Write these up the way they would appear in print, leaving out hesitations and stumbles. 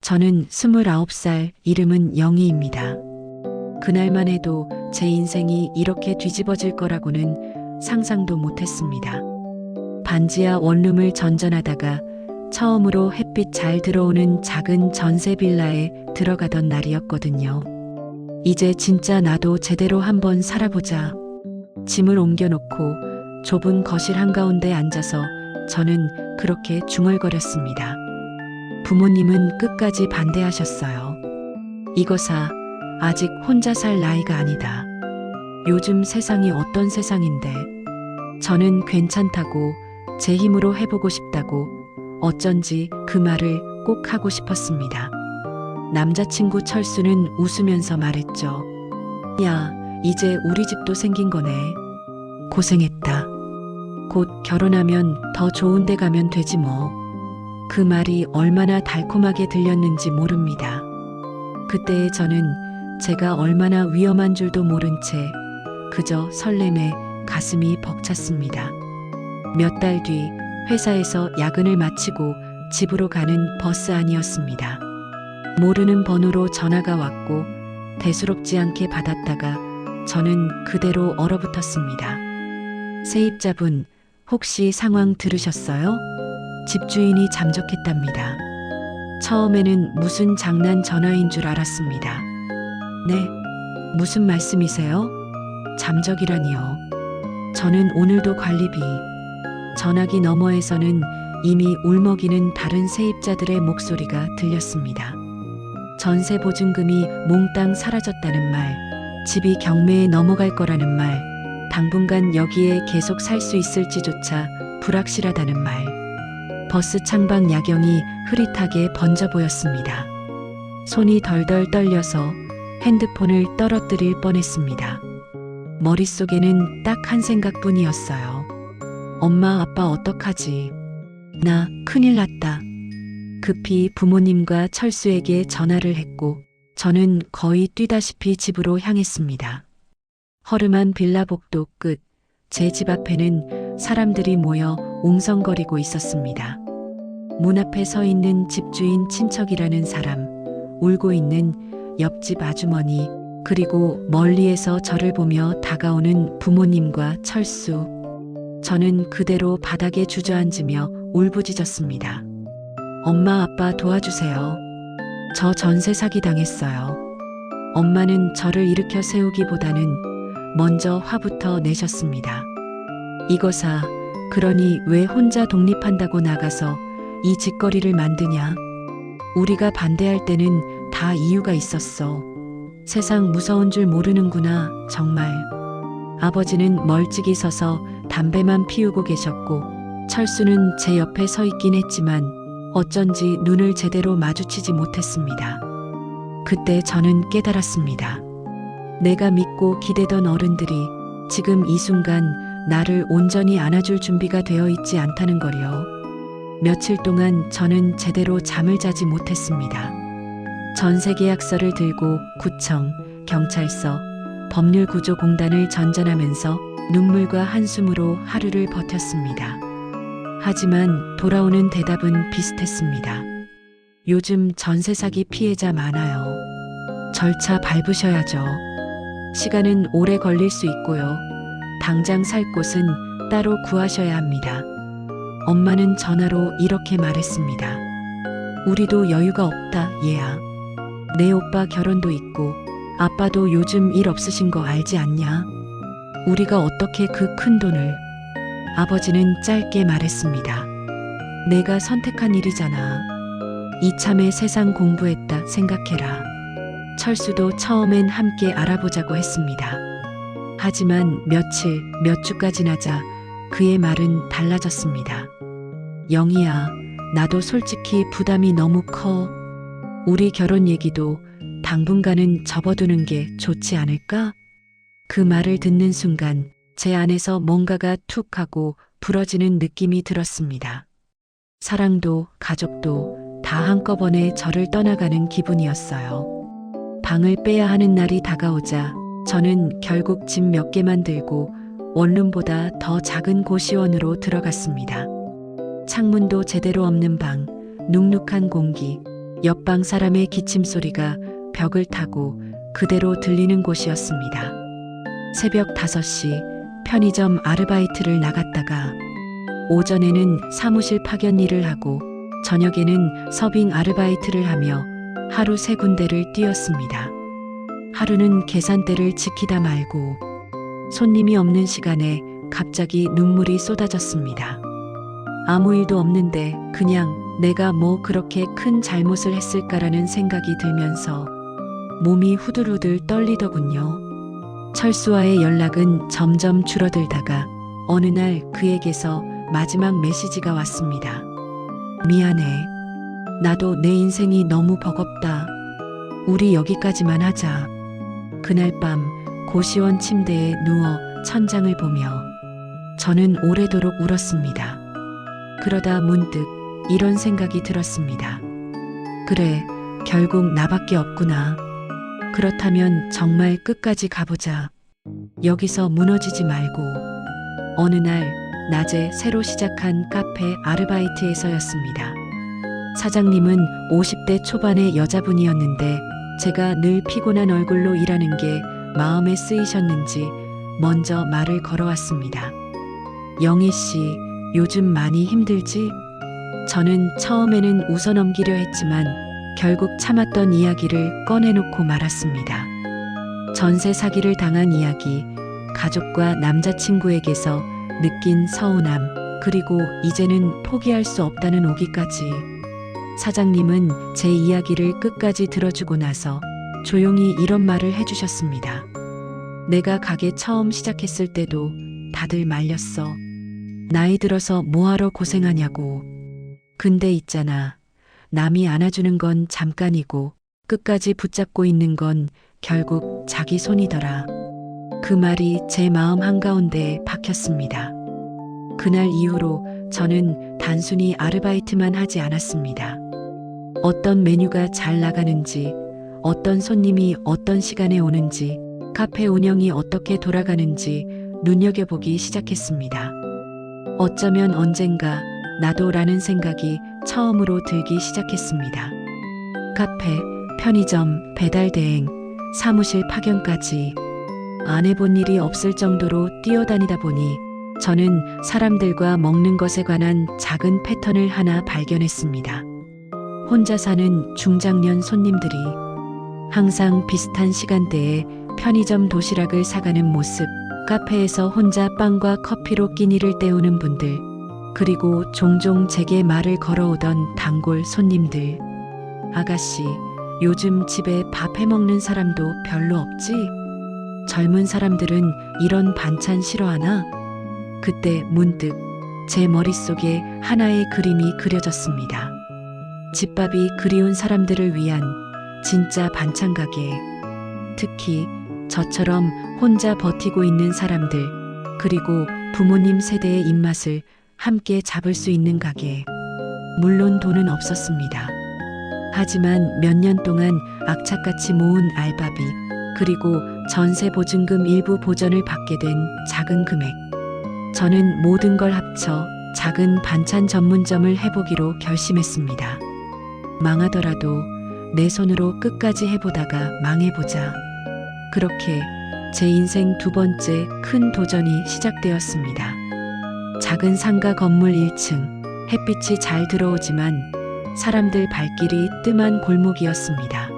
저는 29살, 이름은 영희입니다. 그날만 해도 제 인생이 이렇게 뒤집어질 거라고는 상상도 못했습니다. 반지하 원룸을 전전하다가 처음으로 햇빛 잘 들어오는 작은 전세 빌라에 들어가던 날이었거든요. 이제 진짜 나도 제대로 한번 살아보자. 짐을 옮겨놓고 좁은 거실 한가운데 앉아서 저는 그렇게 중얼거렸습니다. 부모님은 끝까지 반대하셨어요. 이거 사, 아직 혼자 살 나이가 아니다. 요즘 세상이 어떤 세상인데. 저는 괜찮다고, 제 힘으로 해보고 싶다고, 어쩐지 그 말을 꼭 하고 싶었습니다. 남자친구 철수는 웃으면서 말했죠. 야, 이제 우리 집도 생긴 거네. 고생했다. 곧 결혼하면 더 좋은 데 가면 되지 뭐. 그 말이 얼마나 달콤하게 들렸는지 모릅니다. 그때의 저는 제가 얼마나 위험한 줄도 모른 채 그저 설렘에 가슴이 벅찼습니다. 몇 달 뒤 회사에서 야근을 마치고 집으로 가는 버스 안이었습니다. 모르는 번호로 전화가 왔고 대수롭지 않게 받았다가 저는 그대로 얼어붙었습니다. 세입자분, 혹시 상황 들으셨어요? 집주인이 잠적했답니다. 처음에는 무슨 장난 전화인 줄 알았습니다. 네, 무슨 말씀이세요? 잠적이라니요. 저는 오늘도 관리비. 전화기 너머에서는 이미 울먹이는 다른 세입자들의 목소리가 들렸습니다. 전세 보증금이 몽땅 사라졌다는 말, 집이 경매에 넘어갈 거라는 말, 당분간 여기에 계속 살 수 있을지조차 불확실하다는 말. 버스 창밖 야경이 흐릿하게 번져 보였습니다. 손이 덜덜 떨려서 핸드폰을 떨어뜨릴 뻔했습니다. 머릿속에는 딱 한 생각뿐이었어요. 엄마, 아빠 어떡하지? 나 큰일 났다. 급히 부모님과 철수에게 전화를 했고 저는 거의 뛰다시피 집으로 향했습니다. 허름한 빌라 복도 끝, 제 집 앞에는 사람들이 모여 웅성거리고 있었습니다. 문 앞에 서 있는 집주인 친척이라는 사람, 울고 있는 옆집 아주머니, 그리고 멀리에서 저를 보며 다가오는 부모님과 철수. 저는 그대로 바닥에 주저앉으며 울부짖었습니다. 엄마, 아빠 도와주세요. 저 전세 사기 당했어요. 엄마는 저를 일으켜 세우기보다는 먼저 화부터 내셨습니다. 이거 사, 그러니 왜 혼자 독립한다고 나가서 이 짓거리를 만드냐? 우리가 반대할 때는 다 이유가 있었어. 세상 무서운 줄 모르는구나, 정말. 아버지는 멀찍이 서서 담배만 피우고 계셨고 철수는 제 옆에 서 있긴 했지만 어쩐지 눈을 제대로 마주치지 못했습니다. 그때 저는 깨달았습니다. 내가 믿고 기대던 어른들이 지금 이 순간 나를 온전히 안아줄 준비가 되어 있지 않다는 걸요. 며칠 동안 저는 제대로 잠을 자지 못했습니다. 전세계약서를 들고 구청, 경찰서, 법률구조공단을 전전하면서 눈물과 한숨으로 하루를 버텼습니다. 하지만 돌아오는 대답은 비슷했습니다. 요즘 전세 사기 피해자 많아요. 절차 밟으셔야죠. 시간은 오래 걸릴 수 있고요. 당장 살 곳은 따로 구하셔야 합니다. 엄마는 전화로 이렇게 말했습니다. 우리도 여유가 없다, 얘야. 내 오빠 결혼도 있고 아빠도 요즘 일 없으신 거 알지 않냐? 우리가 어떻게 그 큰 돈을. 아버지는 짧게 말했습니다. 내가 선택한 일이잖아. 이참에 세상 공부했다 생각해라. 철수도 처음엔 함께 알아보자고 했습니다. 하지만 며칠, 몇 주가 지나자 그의 말은 달라졌습니다. 영희야, 나도 솔직히 부담이 너무 커. 우리 결혼 얘기도 당분간은 접어두는 게 좋지 않을까? 그 말을 듣는 순간 제 안에서 뭔가가 툭 하고 부러지는 느낌이 들었습니다. 사랑도 가족도 다 한꺼번에 저를 떠나가는 기분이었어요. 방을 빼야 하는 날이 다가오자 저는 결국 짐 몇 개만 들고 원룸보다 더 작은 고시원으로 들어갔습니다. 창문도 제대로 없는 방, 눅눅한 공기, 옆방 사람의 기침 소리가 벽을 타고 그대로 들리는 곳이었습니다. 새벽 5시 편의점 아르바이트를 나갔다가 오전에는 사무실 파견 일을 하고 저녁에는 서빙 아르바이트를 하며 하루 3군데를 뛰었습니다. 하루는 계산대를 지키다 말고 손님이 없는 시간에 갑자기 눈물이 쏟아졌습니다. 아무 일도 없는데 그냥 내가 뭐 그렇게 큰 잘못을 했을까라는 생각이 들면서 몸이 후들후들 떨리더군요. 철수와의 연락은 점점 줄어들다가 어느 날 그에게서 마지막 메시지가 왔습니다. 미안해. 나도 내 인생이 너무 버겁다. 우리 여기까지만 하자. 그날 밤 고시원 침대에 누워 천장을 보며 저는 오래도록 울었습니다. 그러다 문득 이런 생각이 들었습니다. 그래, 결국 나밖에 없구나. 그렇다면 정말 끝까지 가보자. 여기서 무너지지 말고. 어느 날 낮에 새로 시작한 카페 아르바이트에서였습니다. 사장님은 50대 초반의 여자분이었는데 제가 늘 피곤한 얼굴로 일하는 게 마음에 쓰이셨는지 먼저 말을 걸어왔습니다. 영희 씨, 요즘 많이 힘들지? 저는 처음에는 웃어넘기려 했지만 결국 참았던 이야기를 꺼내놓고 말았습니다. 전세 사기를 당한 이야기, 가족과 남자친구에게서 느낀 서운함, 그리고 이제는 포기할 수 없다는 오기까지. 사장님은 제 이야기를 끝까지 들어주고 나서 조용히 이런 말을 해주셨습니다. 내가 가게 처음 시작했을 때도 다들 말렸어. 나이 들어서 뭐하러 고생하냐고. 근데 있잖아. 남이 안아주는 건 잠깐이고 끝까지 붙잡고 있는 건 결국 자기 손이더라. 그 말이 제 마음 한가운데에 박혔습니다. 그날 이후로 저는 단순히 아르바이트만 하지 않았습니다. 어떤 메뉴가 잘 나가는지, 어떤 손님이 어떤 시간에 오는지, 카페 운영이 어떻게 돌아가는지 눈여겨보기 시작했습니다. 어쩌면 언젠가 나도라는 생각이 처음으로 들기 시작했습니다. 카페, 편의점, 배달 대행, 사무실 파견까지 안 해본 일이 없을 정도로 뛰어다니다 보니 저는 사람들과 먹는 것에 관한 작은 패턴을 하나 발견했습니다. 혼자 사는 중장년 손님들이 항상 비슷한 시간대에 편의점 도시락을 사가는 모습, 카페에서 혼자 빵과 커피로 끼니를 때우는 분들, 그리고 종종 제게 말을 걸어오던 단골 손님들. 아가씨, 요즘 집에 밥 해먹는 사람도 별로 없지? 젊은 사람들은 이런 반찬 싫어하나? 그때 문득 제 머릿속에 하나의 그림이 그려졌습니다. 집밥이 그리운 사람들을 위한 진짜 반찬 가게. 특히 저처럼 혼자 버티고 있는 사람들, 그리고 부모님 세대의 입맛을 함께 잡을 수 있는 가게. 물론 돈은 없었습니다. 하지만 몇 년 동안 악착같이 모은 알바비, 그리고 전세 보증금 일부 보전을 받게 된 작은 금액. 저는 모든 걸 합쳐 작은 반찬 전문점을 해보기로 결심했습니다. 망하더라도 내 손으로 끝까지 해보다가 망해보자. 그렇게 제 인생 2번째 큰 도전이 시작되었습니다. 작은 상가 건물 1층, 햇빛이 잘 들어오지만 사람들 발길이 뜸한 골목이었습니다.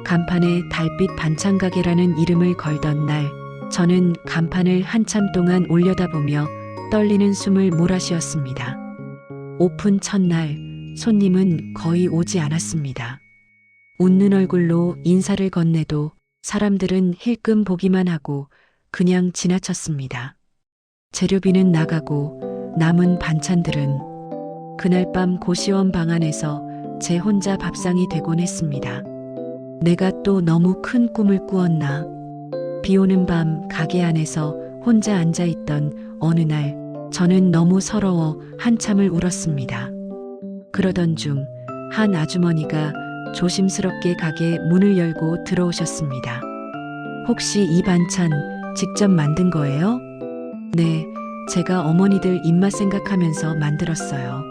간판에 달빛 반찬 가게라는 이름을 걸던 날, 저는 간판을 한참 동안 올려다보며 떨리는 숨을 몰아쉬었습니다. 오픈 첫날, 손님은 거의 오지 않았습니다. 웃는 얼굴로 인사를 건네도 사람들은 힐끔 보기만 하고 그냥 지나쳤습니다. 재료비는 나가고 남은 반찬들은 그날 밤 고시원 방 안에서 제 혼자 밥상이 되곤 했습니다. 내가 또 너무 큰 꿈을 꾸었나? 비 오는 밤 가게 안에서 혼자 앉아있던 어느 날, 저는 너무 서러워 한참을 울었습니다. 그러던 중 한 아주머니가 조심스럽게 가게 문을 열고 들어오셨습니다. 혹시 이 반찬 직접 만든 거예요? 네, 제가 어머니들 입맛 생각하면서 만들었어요.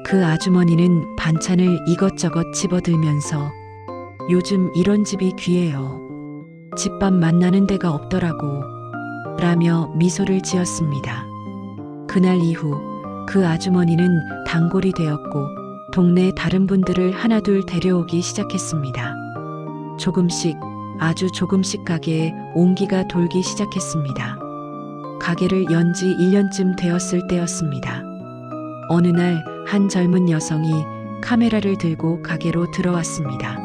그 아주머니는 반찬을 이것저것 집어들면서 요즘 이런 집이 귀해요. 집밥 만나는 데가 없더라고. 라며 미소를 지었습니다. 그날 이후 그 아주머니는 단골이 되었고 동네 다른 분들을 하나둘 데려오기 시작했습니다. 조금씩 아주 조금씩 가게에 온기가 돌기 시작했습니다. 가게를 연 지 1년쯤 되었을 때였습니다. 어느 날 한 젊은 여성이 카메라를 들고 가게로 들어왔습니다.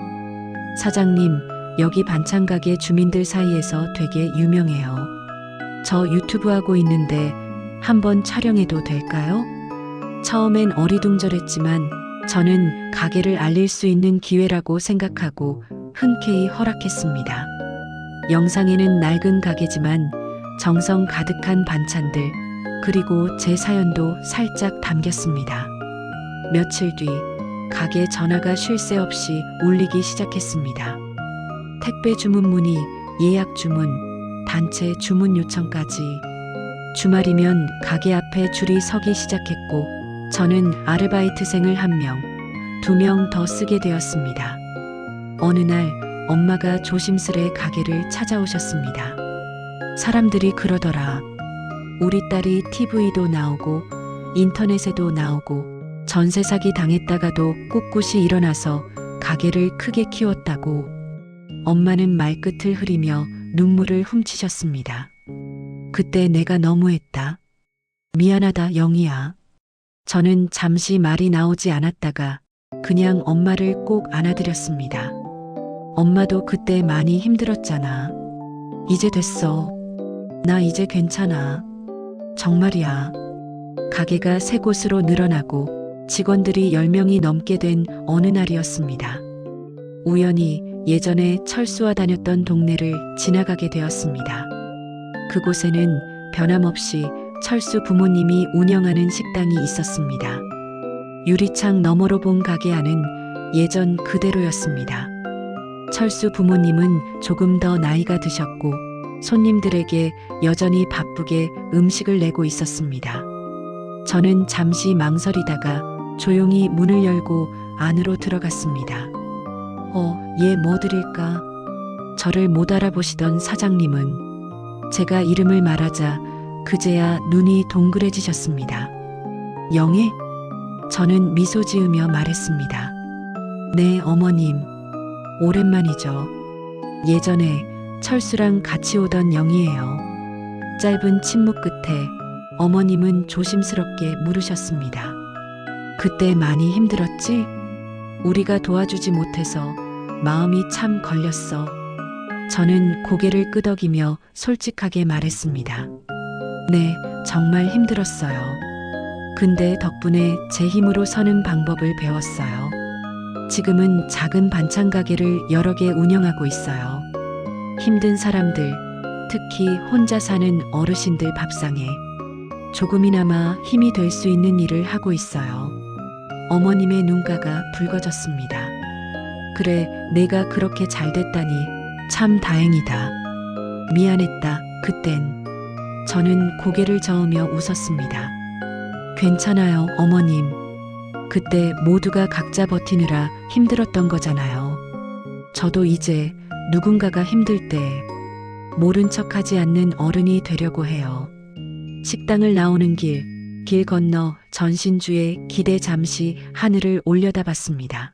사장님, 여기 반찬 가게 주민들 사이에서 되게 유명해요. 저 유튜브 하고 있는데 한번 촬영해도 될까요? 처음엔 어리둥절했지만 저는 가게를 알릴 수 있는 기회라고 생각하고 흔쾌히 허락했습니다. 영상에는 낡은 가게지만 정성 가득한 반찬들, 그리고 제 사연도 살짝 담겼습니다. 며칠 뒤 가게 전화가 쉴 새 없이 울리기 시작했습니다. 택배 주문 문의, 예약 주문, 단체 주문 요청까지. 주말이면 가게 앞에 줄이 서기 시작했고 저는 아르바이트생을 1명, 2명 더 쓰게 되었습니다. 어느 날 엄마가 조심스레 가게를 찾아오셨습니다. 사람들이 그러더라. 우리 딸이 TV도 나오고 인터넷에도 나오고 전세 사기 당했다가도 꿋꿋이 일어나서 가게를 크게 키웠다고. 엄마는 말끝을 흐리며 눈물을 훔치셨습니다. 그때 내가 너무했다. 미안하다, 영희야. 저는 잠시 말이 나오지 않았다가 그냥 엄마를 꼭 안아드렸습니다. 엄마도 그때 많이 힘들었잖아. 이제 됐어. 나 이제 괜찮아. 정말이야. 가게가 3곳으로 늘어나고 직원들이 10명이 넘게 된 어느 날이었습니다. 우연히 예전에 철수와 다녔던 동네를 지나가게 되었습니다. 그곳에는 변함없이 철수 부모님이 운영하는 식당이 있었습니다. 유리창 너머로 본 가게 안은 예전 그대로였습니다. 철수 부모님은 조금 더 나이가 드셨고 손님들에게 여전히 바쁘게 음식을 내고 있었습니다. 저는 잠시 망설이다가 조용히 문을 열고 안으로 들어갔습니다. 얘 뭐 드릴까? 저를 못 알아보시던 사장님은 제가 이름을 말하자 그제야 눈이 동그래지셨습니다. 영애? 저는 미소 지으며 말했습니다. 네, 어머님. 오랜만이죠. 예전에 철수랑 같이 오던 영이에요. 짧은 침묵 끝에 어머님은 조심스럽게 물으셨습니다. 그때 많이 힘들었지? 우리가 도와주지 못해서 마음이 참 걸렸어. 저는 고개를 끄덕이며 솔직하게 말했습니다. 네, 정말 힘들었어요. 근데 덕분에 제 힘으로 서는 방법을 배웠어요. 지금은 작은 반찬 가게를 여러 개 운영하고 있어요. 힘든 사람들, 특히 혼자 사는 어르신들 밥상에 조금이나마 힘이 될 수 있는 일을 하고 있어요. 어머님의 눈가가 붉어졌습니다. 그래, 내가 그렇게 잘 됐다니 참 다행이다. 미안했다, 그땐. 저는 고개를 저으며 웃었습니다. 괜찮아요, 어머님. 그때 모두가 각자 버티느라 힘들었던 거잖아요. 저도 이제 누군가가 힘들 때 모른 척하지 않는 어른이 되려고 해요. 식당을 나오는 길 건너 전신주에 기대 잠시 하늘을 올려다봤습니다.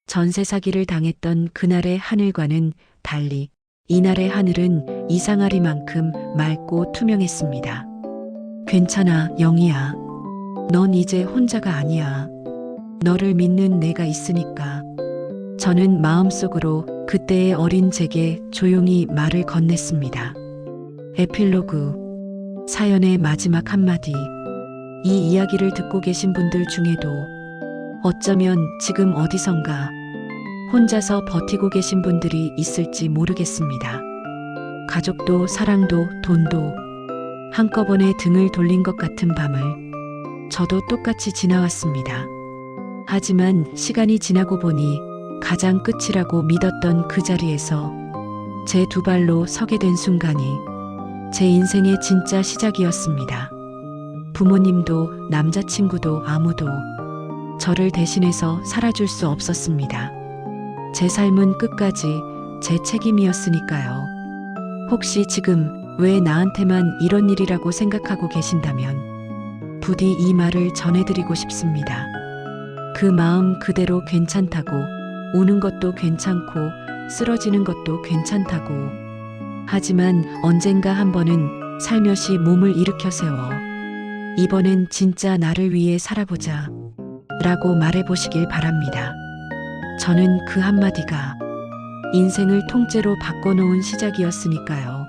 전세 사기를 당했던 그날의 하늘과는 달리 이날의 하늘은 이상하리만큼 맑고 투명했습니다. 괜찮아, 영희야. 넌 이제 혼자가 아니야. 너를 믿는 내가 있으니까. 저는 마음속으로 그때의 어린 제게 조용히 말을 건넸습니다. 에필로그. 사연의 마지막 한마디. 이 이야기를 듣고 계신 분들 중에도 어쩌면 지금 어디선가 혼자서 버티고 계신 분들이 있을지 모르겠습니다. 가족도 사랑도 돈도 한꺼번에 등을 돌린 것 같은 밤을 저도 똑같이 지나왔습니다. 하지만 시간이 지나고 보니 가장 끝이라고 믿었던 그 자리에서 제 2발로 서게 된 순간이 제 인생의 진짜 시작이었습니다. 부모님도 남자친구도 아무도 저를 대신해서 살아줄 수 없었습니다. 제 삶은 끝까지 제 책임이었으니까요. 혹시 지금 왜 나한테만 이런 일이라고 생각하고 계신다면 부디 이 말을 전해드리고 싶습니다. 그 마음 그대로 괜찮다고, 우는 것도 괜찮고 쓰러지는 것도 괜찮다고. 하지만 언젠가 한 번은 살며시 몸을 일으켜 세워 이번엔 진짜 나를 위해 살아보자 라고 말해보시길 바랍니다. 저는 그 한마디가 인생을 통째로 바꿔놓은 시작이었으니까요.